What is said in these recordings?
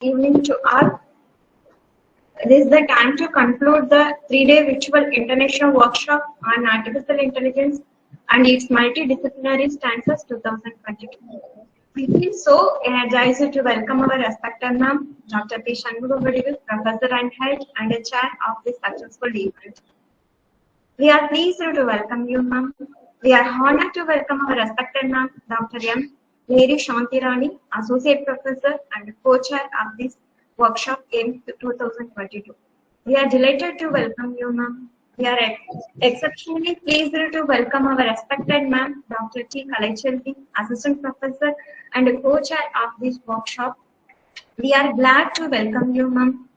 Evening to all. This is the time to conclude the 3-day virtual international workshop on artificial intelligence and its multidisciplinary stances 2022. We feel so energized to welcome our respected ma'am, Dr. P. Shanmugam, Professor and Head and a Chair of this successful event. We are pleased to welcome you, ma'am. We are honored to welcome our respected ma'am, Dr. M. Mary Shantirani, Associate Professor and Co-Chair of this workshop in 2022. We are delighted to welcome you, ma'am. We are exceptionally pleased to welcome our respected ma'am, Dr. T. Kalachelvi, Assistant Professor and Co-Chair of this workshop. We are glad to welcome you, ma'am.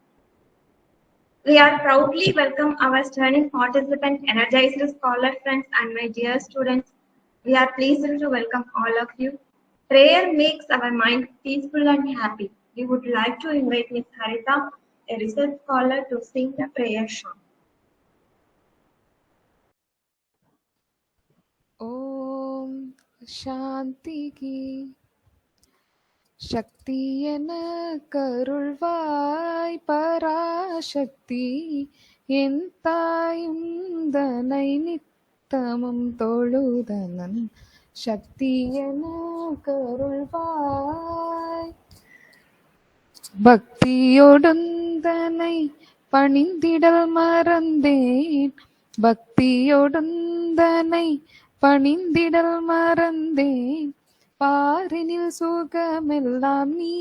We are proudly welcome our sterling participant, energized scholar friends and my dear students. We are pleased to welcome all of you. Prayer makes our mind peaceful and happy. We would like to invite Ms. Harita, a research scholar, to sing the prayer song. Om Shanti Ki Shakti ena karulvai Parashakti என் தாயும் தனை நித்தமும் தொழுதனன் சக்தி என கருள்வாய் பக்தியொடுந்தனை பணிந்திடல் மறந்தேன் பக்தியொடுந்தனை பணிந்திடல் மறந்தேன் பாரினில் சுகமெல்லாம் நீ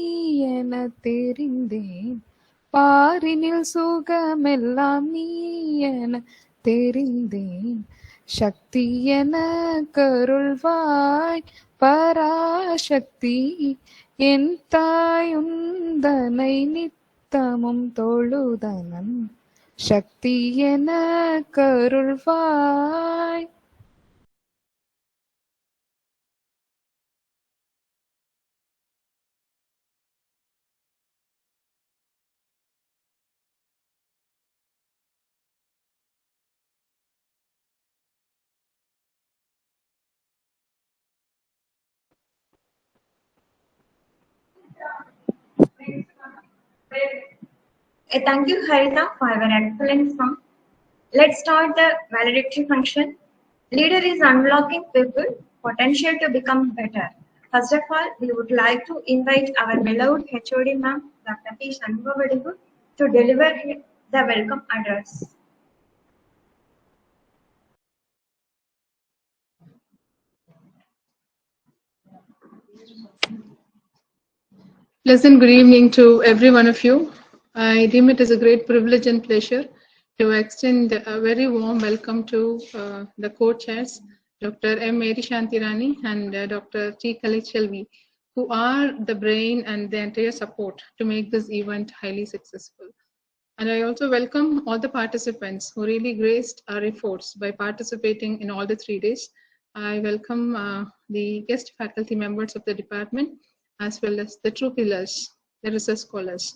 என தெரிந்தேன் பாரினில் சுகமெல்லாம் நீ என தெரிந்தேன் சக்தி என கருள்வாய் பராசக்தி என் தாயுந்தனை நித்தமும் தொழுதனன் சக்தி என கருள்வாய். Thank you, Harita, for your excellent song. Let's start the valedictory function. Leader is unlocking people potential to become better. First of all, we would like to invite our beloved HOD ma'am, Dr. P. Shanmugam, to deliver the welcome address. Pleasant good evening to every one of you. I deem it as a great privilege and pleasure to extend a very warm welcome to the co-chairs, Dr. M. Mary Shantirani and Dr. T. Kalachelvi, who are the brain and the entire support to make this event highly successful. And I also welcome all the participants who really graced our efforts by participating in all the 3 days. I welcome the guest faculty members of the department, as well as the true pillars, the research scholars,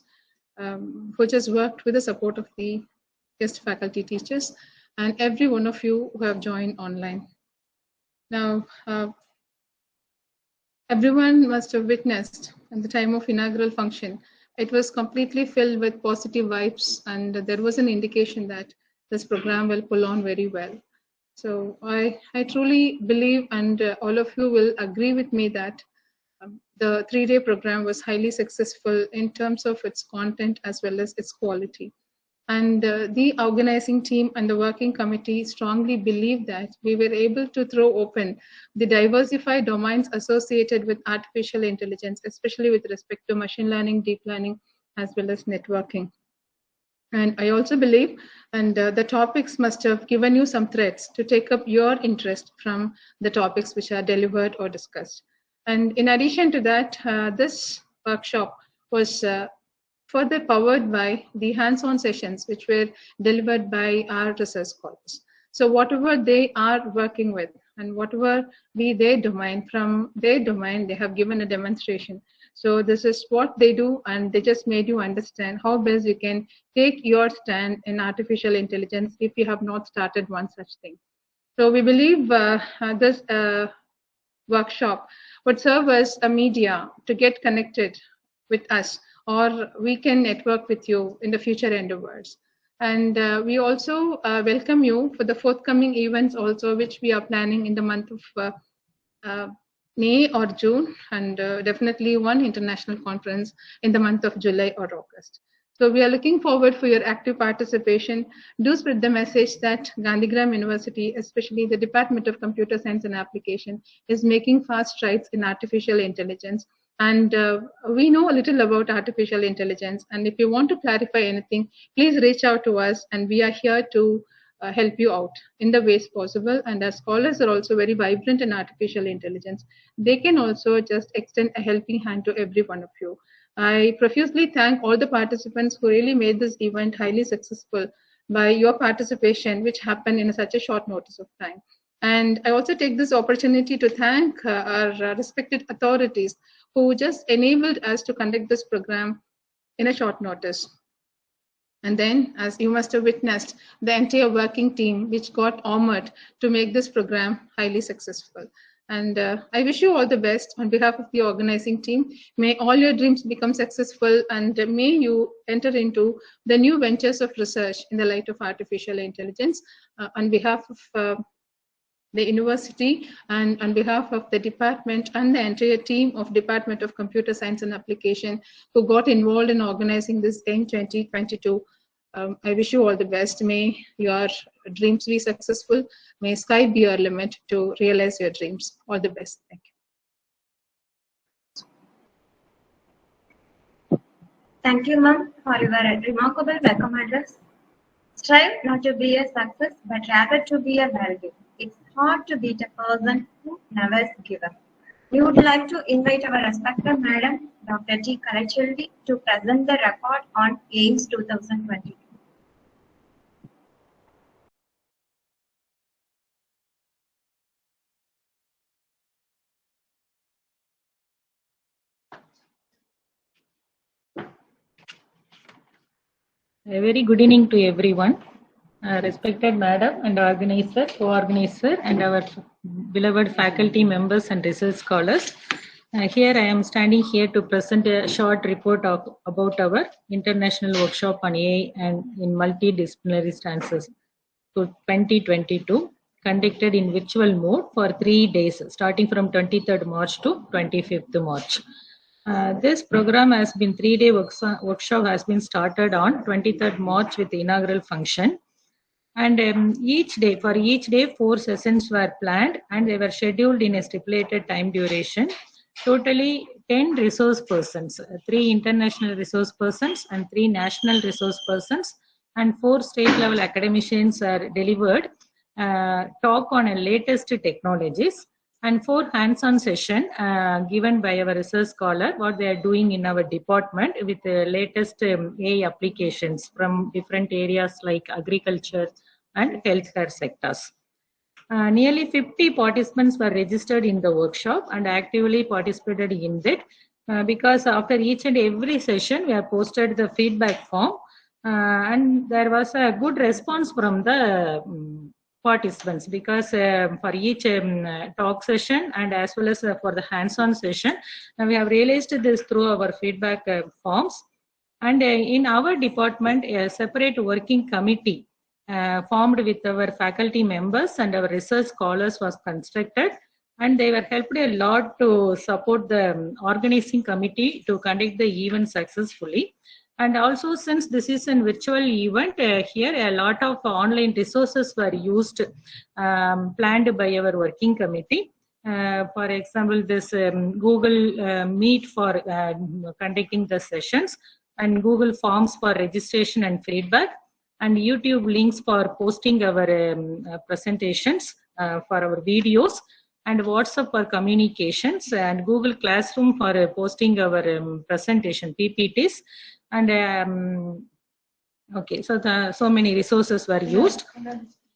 who just worked with the support of the guest faculty teachers, and every one of you who have joined online. Now, everyone must have witnessed at the time of inaugural function, it was completely filled with positive vibes, and there was an indication that this program will pull on very well. So I truly believe, and all of you will agree with me, that the 3-day program was highly successful in terms of its content as well as its quality. And the organizing team and the working committee strongly believe that we were able to throw open the diversified domains associated with artificial intelligence, especially with respect to machine learning, deep learning, as well as networking. And I also believe, and the topics must have given you some threads to take up your interest from the topics which are delivered or discussed. And in addition to that, this workshop was further powered by the hands-on sessions which were delivered by our research scholars. So whatever they are working with and whatever be their domain, from their domain, they have given a demonstration. So this is what they do, and they just made you understand how best you can take your stand in artificial intelligence if you have not started one such thing. So we believe this workshop would serve as a media to get connected with us or we can network with you in the future endeavors. And we also welcome you for the forthcoming events also, which we are planning in the month of May or June, and definitely one international conference in the month of July or August. So we are looking forward for your active participation. Do spread the message that Gandhigram University, especially the Department of Computer Science and Application, is making fast strides in artificial intelligence. And we know a little about artificial intelligence. And if you want to clarify anything, please reach out to us, and we are here to help you out in the ways possible. And as scholars are also very vibrant in artificial intelligence, they can also just extend a helping hand to every one of you. I profusely thank all the participants who really made this event highly successful by your participation, which happened in such a short notice of time. And I also take this opportunity to thank our respected authorities who just enabled us to conduct this program in a short notice. And then, as you must have witnessed, the entire working team, which got honored to make this program highly successful. And I wish you all the best on behalf of the organizing team. May all your dreams become successful, and may you enter into the new ventures of research in the light of artificial intelligence. On behalf of the university and on behalf of the department and the entire team of Department of Computer Science and Application who got involved in organizing this in 2022. I wish you all the best. May your dreams be successful. May sky be your limit to realize your dreams. All the best. Thank you. Thank you, ma'am, for your remarkable welcome address. Strive not to be a success, but rather to be a value. It's hard to beat a person who never gives up. We would like to invite our respected Madam, Dr. T. Kalachelvi, to present the report on AIMS 2022. A very good evening to everyone. Respected Madam and organizer, co-organizer, and our beloved faculty members and research scholars. Here I am standing here to present a short report about our international workshop on AI and in multidisciplinary stances to 2022, conducted in virtual mode for 3 days, starting from 23rd March to 25th March. This program has been 3-day workshop has been started on 23rd March with the inaugural function. And each day, 4 sessions were planned and they were scheduled in a stipulated time duration. Totally 10 resource persons, 3 international resource persons and 3 national resource persons and 4 state level academicians are delivered talk on a latest technologies and 4 hands-on session given by our research scholar, what they are doing in our department with the latest AI applications from different areas like agriculture and healthcare sectors. Nearly 50 participants were registered in the workshop and actively participated in it because after each and every session we have posted the feedback form and there was a good response from the participants because for each talk session and as well as for the hands-on session we have realized this through our feedback forms. And in our department a separate working committee formed with our faculty members and our research scholars was constructed and they were helped a lot to support the organizing committee to conduct the event successfully. And also since this is a virtual event, here a lot of online resources were used, planned by our working committee. For example, this Google Meet for conducting the sessions and Google Forms for registration and feedback and YouTube links for posting our presentations for our videos and WhatsApp for communications and Google Classroom for posting our presentation PPTs. And okay, so many resources were used.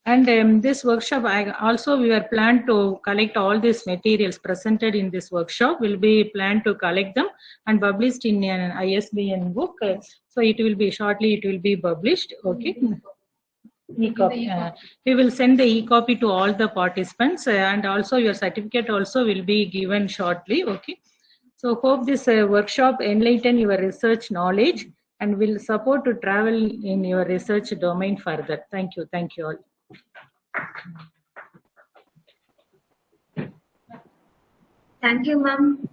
And this workshop, we were planned to collect all these materials presented in this workshop. Will be planned to collect them and published in an ISBN book. So it will be shortly. It will be published. Okay. E-copy. We will send the e-copy to all the participants, and also your certificate also will be given shortly. Okay. So hope this workshop enlighten your research knowledge and will support to travel in your research domain further. Thank you. Thank you all. Thank you, ma'am.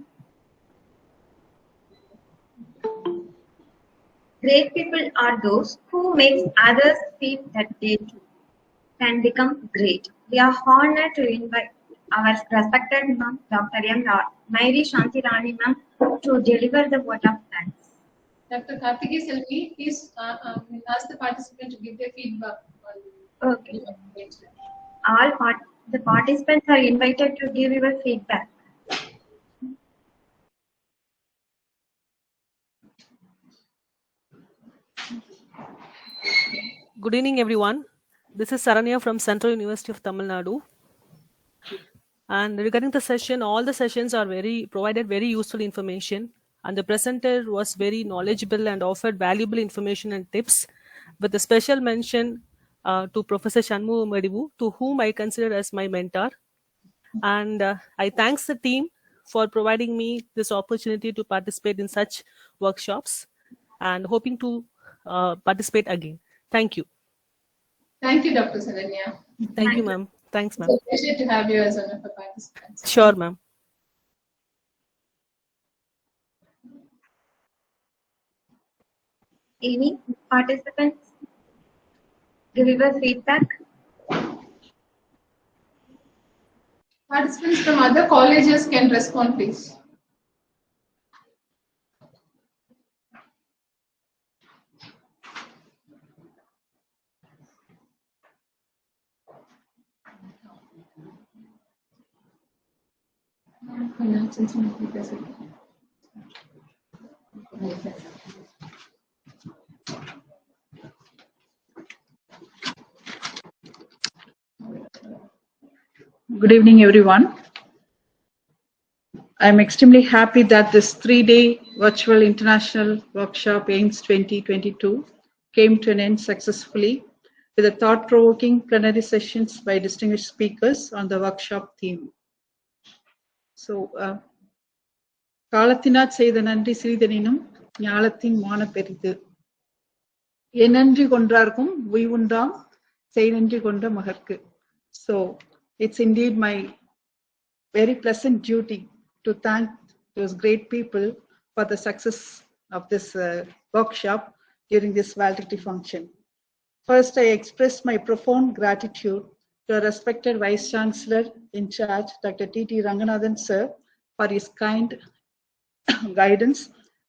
Great people are those who make others feel that they too can become great. We are honored to invite our respected ma'am, Dr. M. Mairi Shanti Rani ma'am, to deliver the word of thanks. Dr. Karthikeya Selvi, please ask the participant to give their feedback. Okay. The participants are invited to give your feedback. Good evening, everyone. This is Saranya from Central University of Tamil Nadu. And regarding the session, all the sessions are provided very useful information, and the presenter was very knowledgeable and offered valuable information and tips, with a special mention to Professor Shanmu Medivu, to whom I consider as my mentor. And I thanks the team for providing me this opportunity to participate in such workshops, and hoping to participate again. Thank you. Thank you, Dr. Saranya. Thank you, ma'am. Thanks, ma'am. It's a pleasure to have you as one of the participants. Sure, ma'am. Any participants give your feedback? Participants from other colleges can respond, please. Good evening, everyone. I'm extremely happy that this 3-day virtual international workshop AIMS 2022 came to an end successfully with a thought-provoking plenary sessions by distinguished speakers on the workshop theme. So, காலத்தினாற் செய்த நன்றி சிறிதெனினும் ஞாலத்தின் மான பெரிது. எந்நன்றி கொன்றார்க்கும் உய்வுண்டாம் செய்நன்றி கொண்ட மகற்கு. So, it's indeed my very pleasant duty to thank those great people for the success of this workshop during this valedictory function. First, I express my profound gratitude to our respected Vice Chancellor in charge, Dr. T.T. Ranganathan sir, for his kind guidance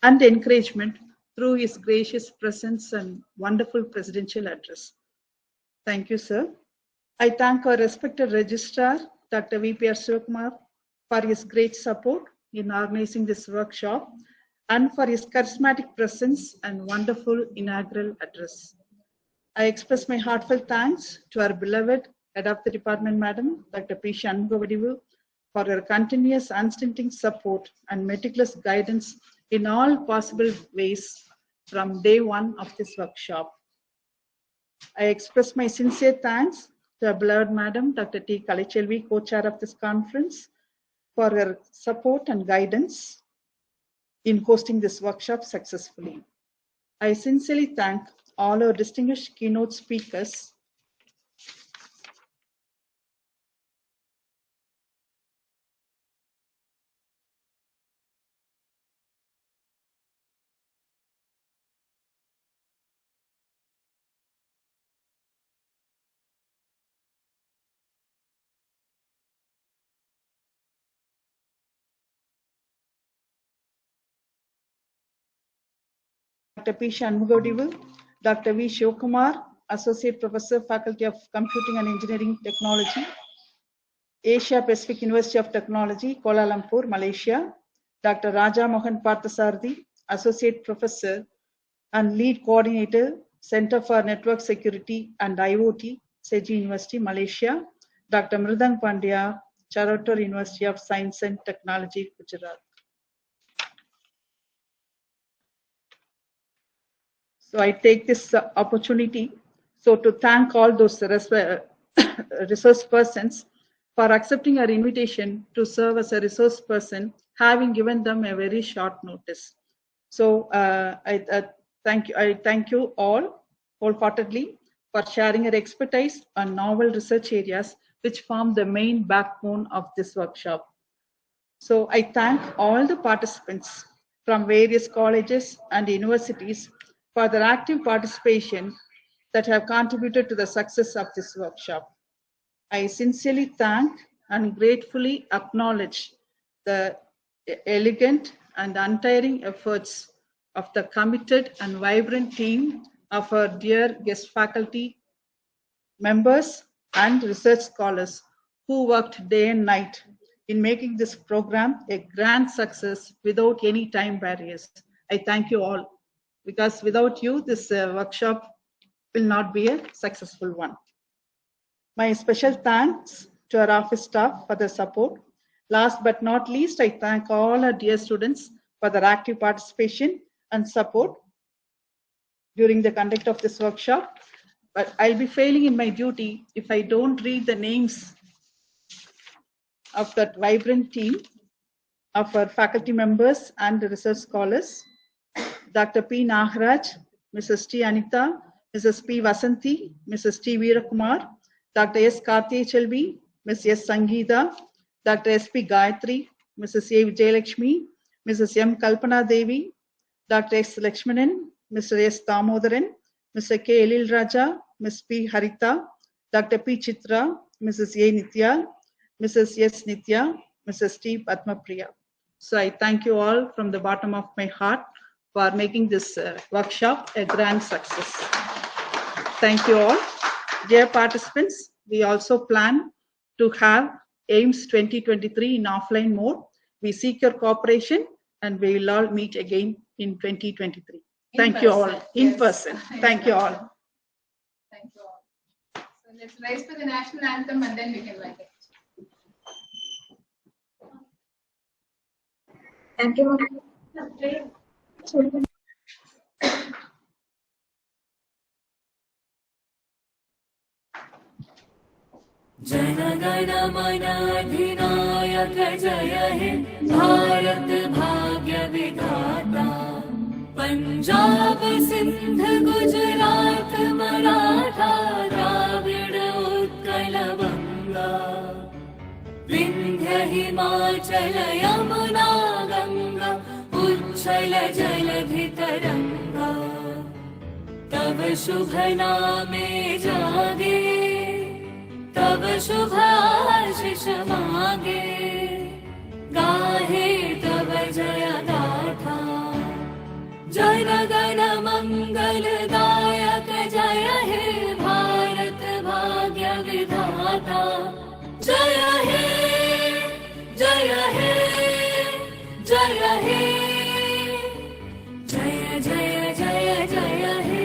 and encouragement through his gracious presence and wonderful presidential address. Thank you, sir. I thank our respected registrar, Dr. V.P.R. Sivakumar, for his great support in organizing this workshop and for his charismatic presence and wonderful inaugural address. I express my heartfelt thanks to our beloved Head of the Department, Madam, Dr. P. Shanmugavadivu, for her continuous unstinting support and meticulous guidance in all possible ways from day one of this workshop. I express my sincere thanks to our beloved Madam, Dr. T. Kalichelvi, co-chair of this conference, for her support and guidance in hosting this workshop successfully. I sincerely thank all our distinguished keynote speakers Dr. P. Shanmugavadivu, Dr. V. Shivakumar, Associate Professor, Faculty of Computing and Engineering Technology, Asia Pacific University of Technology, Kuala Lumpur, Malaysia, Dr. Raja Mohan Parthasarathi, Associate Professor and Lead Coordinator, Center for Network Security and IoT, Seji University, Malaysia, Dr. Mridang Pandya, Charator University of Science and Technology, Gujarat. So I take this opportunity to thank all those resource persons for accepting our invitation to serve as a resource person having given them a very short notice. So I thank you all wholeheartedly for sharing your expertise on novel research areas which form the main backbone of this workshop. So I thank all the participants from various colleges and universities for their active participation that have contributed to the success of this workshop. I sincerely thank and gratefully acknowledge the elegant and untiring efforts of the committed and vibrant team of our dear guest faculty members and research scholars who worked day and night in making this program a grand success without any time barriers. I thank you all, because without you, this workshop will not be a successful one. My special thanks to our office staff for their support. Last but not least, I thank all our dear students for their active participation and support during the conduct of this workshop. But I'll be failing in my duty if I don't read the names of that vibrant team of our faculty members and the research scholars. Dr. P. Nagaraj, Mrs. T. Anita, Mrs. P. Vasanthi, Mrs. T. Veerakumar, Dr. S. Karthi Chelvi, Ms. S. Sangeeta, Dr. S. P. Gayatri, Mrs. A. Vijayalakshmi, Mrs. M. Kalpana Devi, Dr. S. Lakshmanan, Mr. S. Damodaran, Mr. K. Elil Raja, Ms. P. Harita, Dr. P. Chitra, Mrs. A. Nitya, Mrs. S. Nitya, Mrs. T. Padmapriya. So I thank you all from the bottom of my heart for making this workshop a grand success. Thank you all. Dear participants, we also plan to have AIMS 2023 in offline mode. We seek your cooperation and we will all meet again in 2023. Thank you all. In person. Thank you all. Thank you all. So let's rise for the national anthem and then we can like it. Thank you. जनगण मन अधिनायक जय हे भारत भाग्य विधाता पंजाब सिंध गुजरात मराठा द्राविड़ उत्कल बंगा विंध्य हिमाचल यमुना गंगा उच्छल जलधि तरंगा तब शुभ नामे जागे तब शुभ आशीष मांगे गाहे तब जय गाथा जन गण मंगल दायक जय हे भारत भाग्य विधाता जय हे जय हे जय हे जय जय जय जय हे।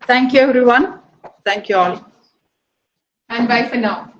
Thank you, everyone. Thank you all. And bye for now.